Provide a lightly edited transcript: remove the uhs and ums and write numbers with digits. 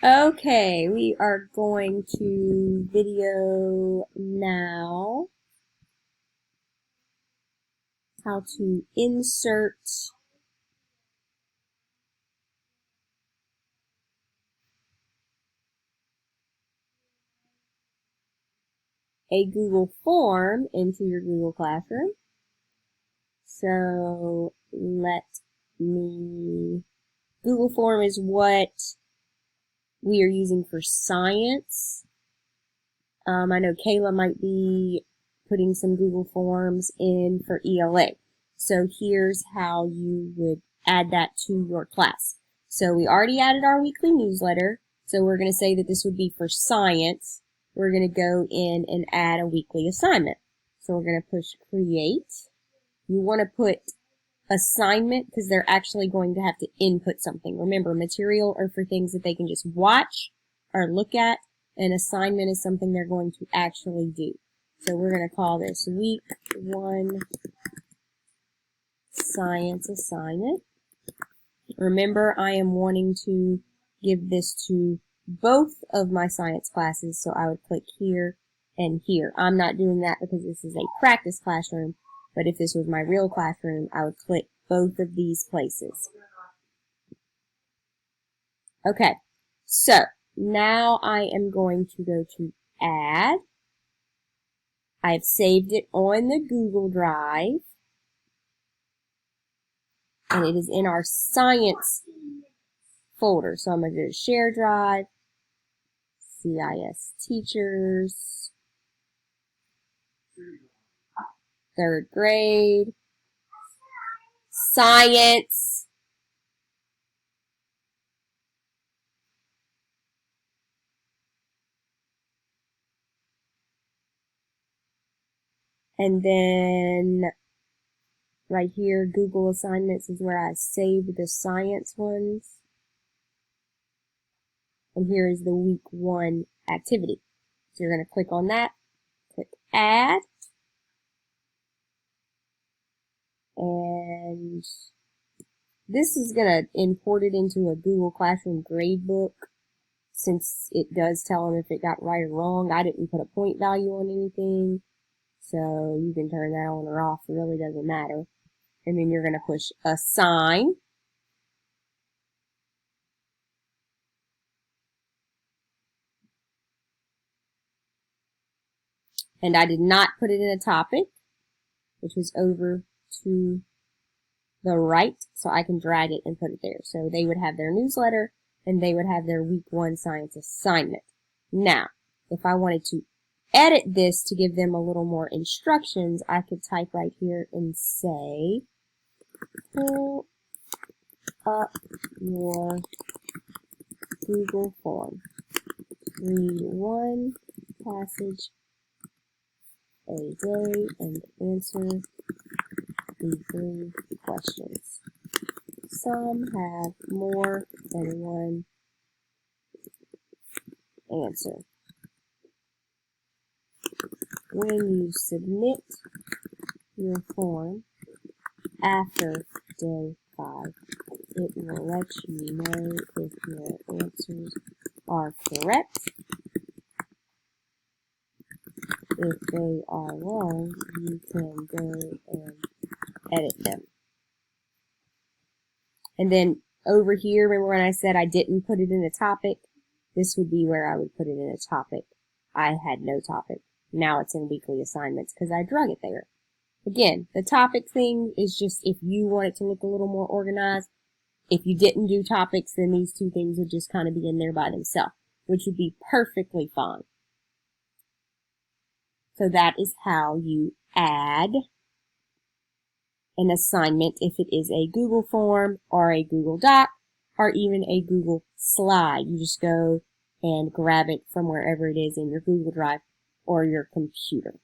Okay, we are going to video now how to insert a Google form into your Google Classroom. So Google form is what we are using for science. I know Kayla might be putting some Google Forms in for ELA. So here's how you would add that to your class. So we already added our weekly newsletter. So we're going to say that this would be for science. We're going to go in and add a weekly assignment. So we're going to push create. You want to put assignment because they're actually going to have to input something. Remember, material are for things that they can just watch or look at. An assignment is something they're going to actually do. So we're going to call this week 1 science assignment. Remember, I am wanting to give this to both of my science classes, so I would click here and here. I'm not doing that because this is a practice classroom, but if this was my real classroom, I would click both of these places. Okay, so now I am going to go to Add. I've saved it on the Google Drive, and it is in our Science folder. So I'm going to go to Share Drive, CIS Teachers, 3rd grade, Science, and then right here, Google Assignments is where I saved the science ones. And here is the week 1 activity. So you're going to click on that, click Add, and this is going to import it into a Google Classroom gradebook since it does tell them if it got right or wrong. I didn't put a point value on anything, so you can turn that on or off. It really doesn't matter. And then you're going to push Assign. And I did not put it in a topic, which was over to the right, so I can drag it and put it there. So they would have their newsletter, and they would have their week 1 science assignment. Now, if I wanted to edit this to give them a little more instructions, I could type right here and say, pull up your Google form. Read 1 passage a day and answer the 3 questions. Some have more than 1 answer. When you submit your form after day 5, it will let you know if your answers are correct. If they are wrong, you can go and edit them. And then over here, remember when I said I didn't put it in a topic? This would be where I would put it in a topic. I had no topic. Now it's in weekly assignments because I drug it there. Again, the topic thing is just if you want it to look a little more organized. If you didn't do topics, then these 2 things would just kind of be in there by themselves, which would be perfectly fine. So that is how you add an assignment if it is a Google form or a Google Doc or even a Google slide. You just go and grab it from wherever it is in your Google Drive or your computer.